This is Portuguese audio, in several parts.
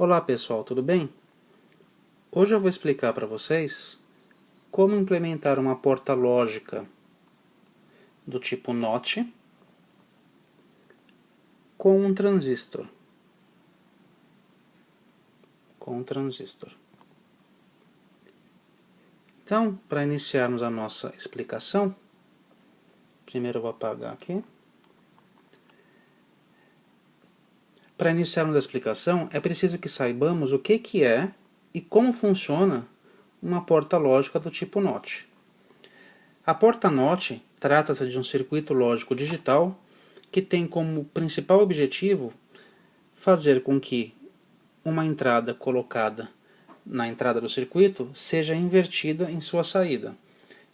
Olá pessoal, tudo bem? Hoje eu vou explicar para vocês como implementar uma porta lógica do tipo NOT com um transistor. Então, para iniciarmos a nossa explicação, primeiro eu vou apagar aqui. Para iniciarmos a explicação, é preciso que saibamos o que é e como funciona uma porta lógica do tipo NOT. A porta NOT trata-se de um circuito lógico digital que tem como principal objetivo fazer com que uma entrada colocada na entrada do circuito seja invertida em sua saída.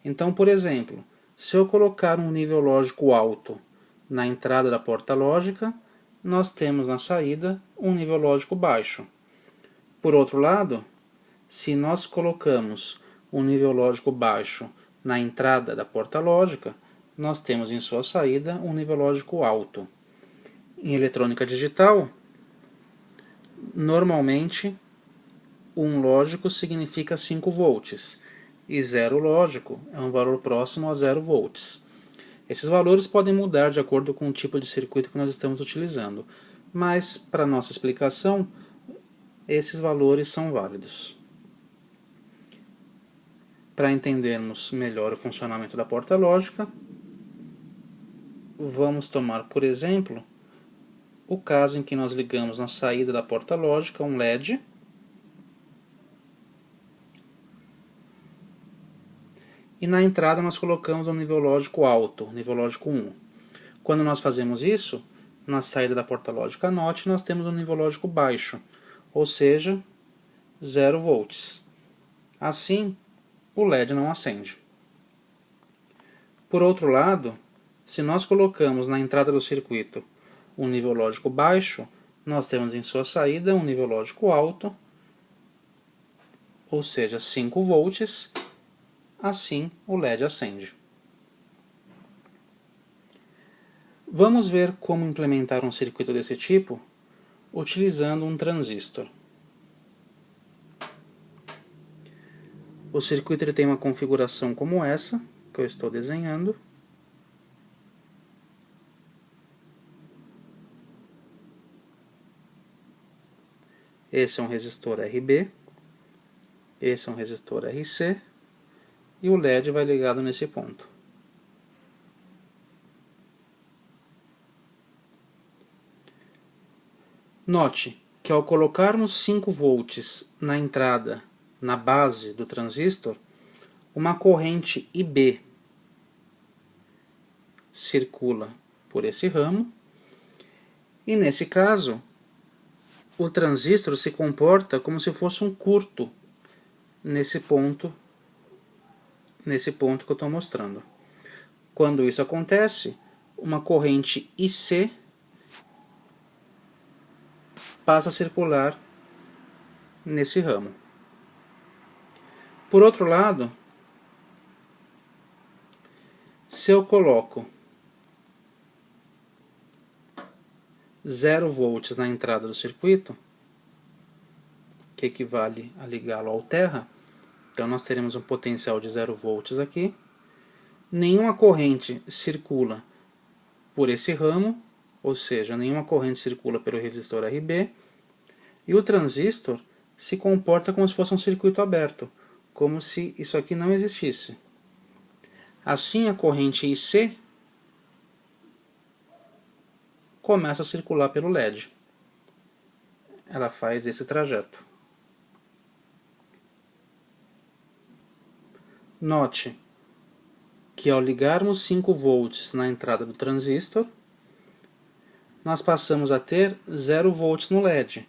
Então, por exemplo, se eu colocar um nível lógico alto na entrada da porta lógica, nós temos na saída um nível lógico baixo. Por outro lado, se nós colocamos um nível lógico baixo na entrada da porta lógica, nós temos em sua saída um nível lógico alto. Em eletrônica digital, normalmente 1 lógico significa 5 volts e 0 lógico é um valor próximo a 0 volts. Esses valores podem mudar de acordo com o tipo de circuito que nós estamos utilizando, mas para nossa explicação, esses valores são válidos. Para entendermos melhor o funcionamento da porta lógica, vamos tomar, por exemplo, o caso em que nós ligamos na saída da porta lógica um LED e na entrada nós colocamos um nível lógico alto, nível lógico 1. Quando nós fazemos isso, na saída da porta lógica NOT nós temos um nível lógico baixo, ou seja, 0 volts. Assim, o LED não acende. Por outro lado, se nós colocamos na entrada do circuito um nível lógico baixo, nós temos em sua saída um nível lógico alto, ou seja, 5 volts, assim o LED acende. Vamos ver como implementar um circuito desse tipo utilizando um transistor. O circuito ele tem uma configuração como essa, que eu estou desenhando. Esse é um resistor RB, esse é um resistor RC, e o LED vai ligado nesse ponto. Note que ao colocarmos 5 volts na entrada, na base do transistor, uma corrente IB circula por esse ramo, e nesse caso, o transistor se comporta como se fosse um curto nesse ponto que eu estou mostrando. Quando isso acontece, uma corrente IC passa a circular nesse ramo. Por outro lado, se eu coloco 0 volts na entrada do circuito, que equivale a ligá-lo ao terra, então nós teremos um potencial de 0 volts aqui. Nenhuma corrente circula por esse ramo, ou seja, nenhuma corrente circula pelo resistor RB, e o transistor se comporta como se fosse um circuito aberto, como se isso aqui não existisse. Assim, a corrente IC começa a circular pelo LED. Ela faz esse trajeto. Note que ao ligarmos 5 volts na entrada do transistor, nós passamos a ter 0 volts no LED,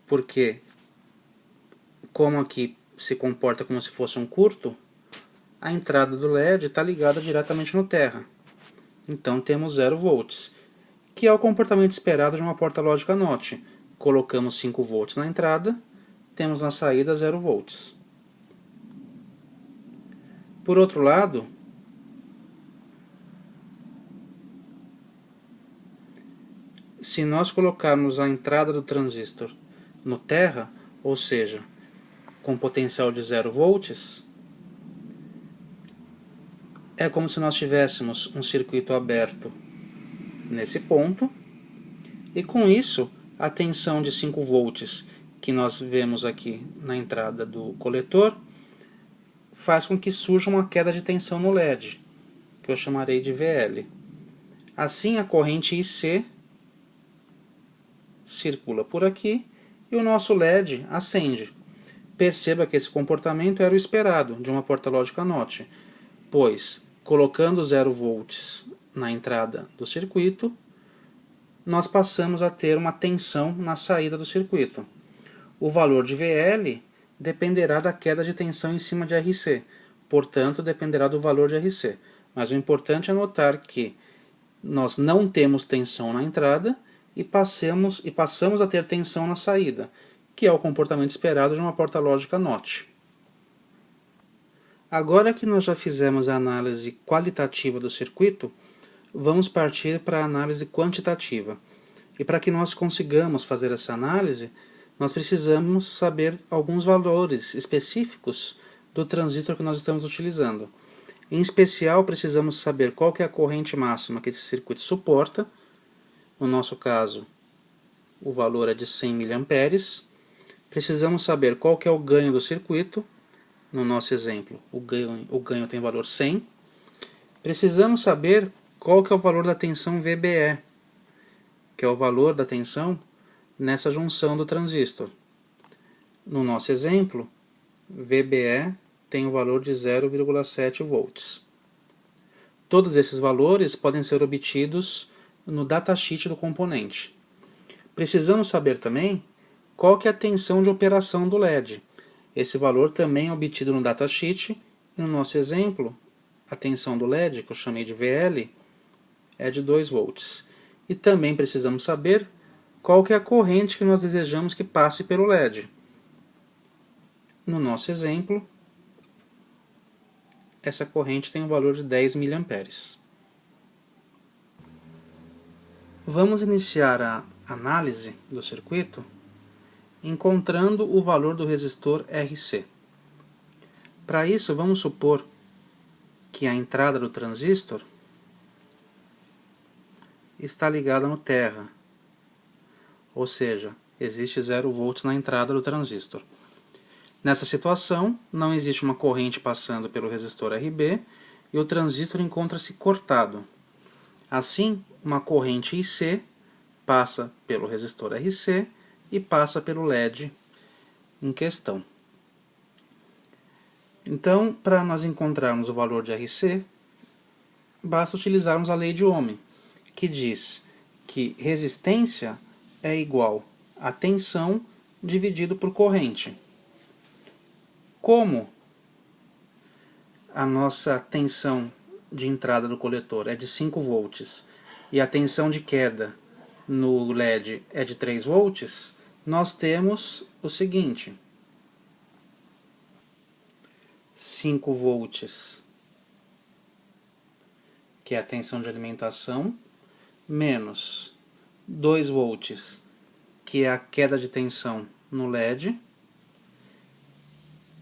porque, como aqui se comporta como se fosse um curto, a entrada do LED está ligada diretamente no terra. Então temos 0 volts, que é o comportamento esperado de uma porta lógica NOT. Colocamos 5 volts na entrada, temos na saída 0 volts. Por outro lado, se nós colocarmos a entrada do transistor no terra, ou seja, com potencial de 0 volts, é como se nós tivéssemos um circuito aberto nesse ponto, e com isso a tensão de 5 volts que nós vemos aqui na entrada do coletor faz com que surja uma queda de tensão no LED, que eu chamarei de VL. Assim a corrente IC circula por aqui e o nosso LED acende. Perceba que esse comportamento era o esperado de uma porta lógica NOT, pois colocando 0 volts na entrada do circuito, nós passamos a ter uma tensão na saída do circuito. O valor de VL dependerá da queda de tensão em cima de RC, portanto dependerá do valor de RC. Mas o importante é notar que nós não temos tensão na entrada e passamos a ter tensão na saída, que é o comportamento esperado de uma porta lógica NOT. Agora que nós já fizemos a análise qualitativa do circuito, vamos partir para a análise quantitativa. E para que nós consigamos fazer essa análise, nós precisamos saber alguns valores específicos do transistor que nós estamos utilizando. Em especial, precisamos saber qual que é a corrente máxima que esse circuito suporta. No nosso caso, o valor é de 100 mA. Precisamos saber qual que é o ganho do circuito. No nosso exemplo, o ganho tem valor 100. Precisamos saber qual que é o valor da tensão VBE, que é o valor da tensão nessa junção do transistor. No nosso exemplo, VBE tem o valor de 0,7 volts. Todos esses valores podem ser obtidos no datasheet do componente. Precisamos saber também qual que é a tensão de operação do LED. Esse valor também é obtido no datasheet, e no nosso exemplo, a tensão do LED, que eu chamei de VL, é de 2 volts. E também precisamos saber qual que é a corrente que nós desejamos que passe pelo LED. No nosso exemplo, essa corrente tem um valor de 10 mA. Vamos iniciar a análise do circuito encontrando o valor do resistor RC. Para isso, vamos supor que a entrada do transistor está ligada no terra, ou seja, existe 0 volts na entrada do transistor. Nessa situação, não existe uma corrente passando pelo resistor RB e o transistor encontra-se cortado. Assim, uma corrente IC passa pelo resistor RC e passa pelo LED em questão. Então, para nós encontrarmos o valor de RC, basta utilizarmos a lei de Ohm, que diz que resistência é igual a tensão dividido por corrente. Como a nossa tensão de entrada do coletor é de 5 volts e a tensão de queda no LED é de 3 volts, nós temos o seguinte: 5 volts, que é a tensão de alimentação, menos 2 volts, que é a queda de tensão no LED,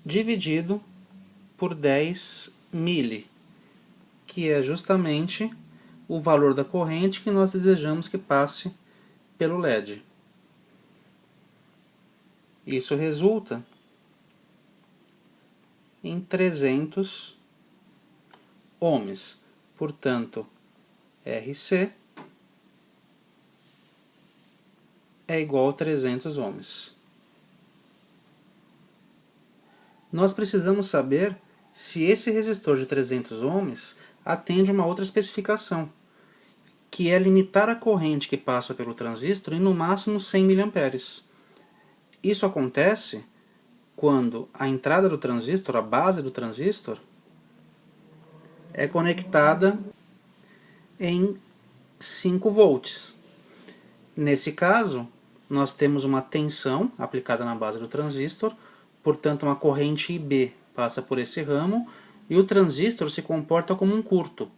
dividido por 10 mili, que é justamente o valor da corrente que nós desejamos que passe pelo LED. Isso resulta em 300 ohms. Portanto, RC é igual a 300 ohms. Nós precisamos saber se esse resistor de 300 ohms atende uma outra especificação, que é limitar a corrente que passa pelo transistor em no máximo 100 mA. Isso acontece quando a entrada do transistor, a base do transistor, é conectada em 5 volts. Nesse caso, nós temos uma tensão aplicada na base do transistor, portanto uma corrente IB passa por esse ramo e o transistor se comporta como um curto,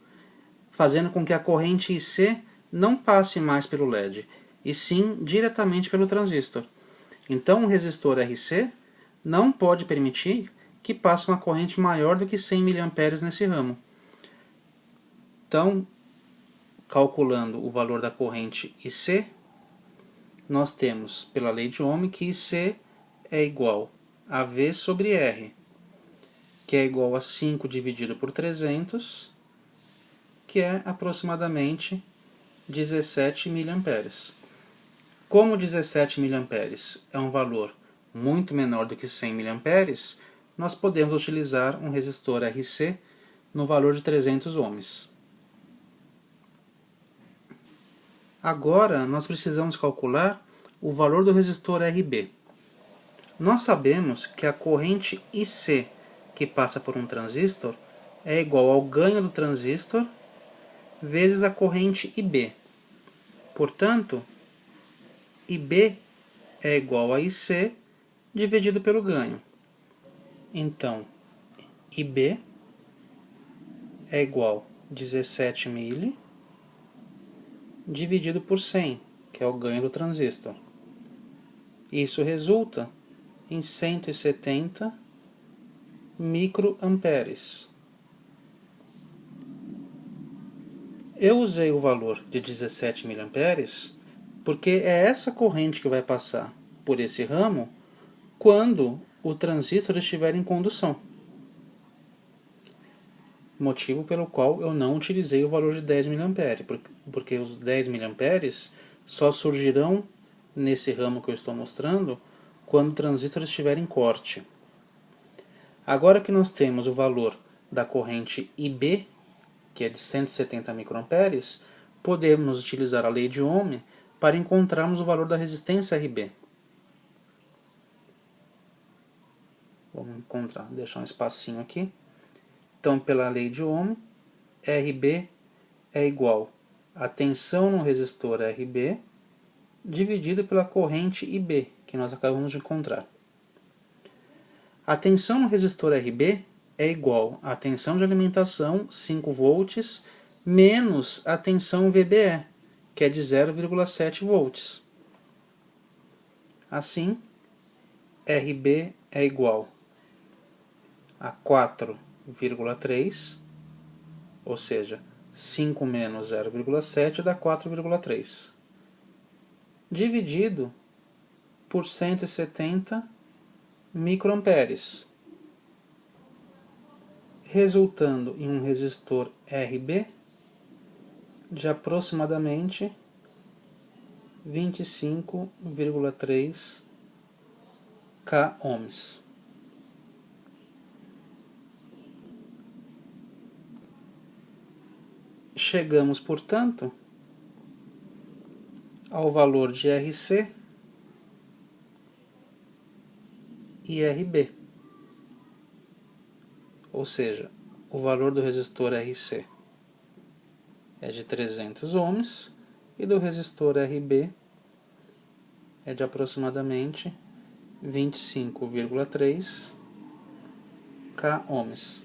fazendo com que a corrente IC não passe mais pelo LED, e sim diretamente pelo transistor. Então o resistor RC não pode permitir que passe uma corrente maior do que 100 mA nesse ramo. Então, calculando o valor da corrente IC, nós temos, pela lei de Ohm, que IC é igual a V sobre R, que é igual a 5 dividido por 300, que é aproximadamente 17 mA. Como 17 mA é um valor muito menor do que 100 mA, nós podemos utilizar um resistor RC no valor de 300 ohms. Agora nós precisamos calcular o valor do resistor RB. Nós sabemos que a corrente IC que passa por um transistor é igual ao ganho do transistor vezes a corrente IB. Portanto, IB é igual a IC dividido pelo ganho. Então, IB é igual a 17 mA dividido por 100, que é o ganho do transistor. Isso resulta em 170 microamperes. Eu usei o valor de 17 mA porque é essa corrente que vai passar por esse ramo quando o transistor estiver em condução. Motivo pelo qual eu não utilizei o valor de 10 mA, porque os 10 mA só surgirão nesse ramo que eu estou mostrando quando o transistor estiver em corte. Agora que nós temos o valor da corrente IB, que é de 170 microamperes, podemos utilizar a lei de Ohm para encontrarmos o valor da resistência RB. Vamos deixar um espacinho aqui. Então, pela lei de Ohm, RB é igual a tensão no resistor RB dividido pela corrente IB, que nós acabamos de encontrar. A tensão no resistor RB é igual à tensão de alimentação, 5 volts, menos a tensão VBE, que é de 0,7 volts. Assim, RB é igual a 4,3, ou seja, 5 menos 0,7 dá 4,3, dividido por 170 microamperes, resultando em um resistor RB de aproximadamente 25,3 k ohms. Chegamos, portanto, ao valor de RC e RB. Ou seja, o valor do resistor RC é de 300 ohms e do resistor RB é de aproximadamente 25,3 k ohms.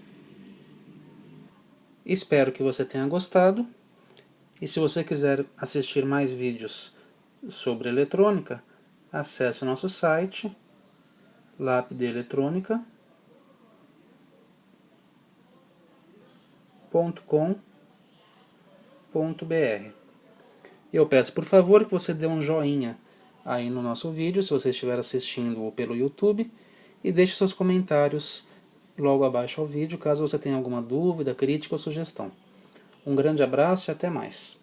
Espero que você tenha gostado, e se você quiser assistir mais vídeos sobre eletrônica, acesse o nosso site lapdeeletronica.com.br. Eu peço, por favor, que você dê um joinha aí no nosso vídeo, se você estiver assistindo pelo YouTube, e deixe seus comentários logo abaixo ao vídeo, caso você tenha alguma dúvida, crítica ou sugestão. Um grande abraço e até mais.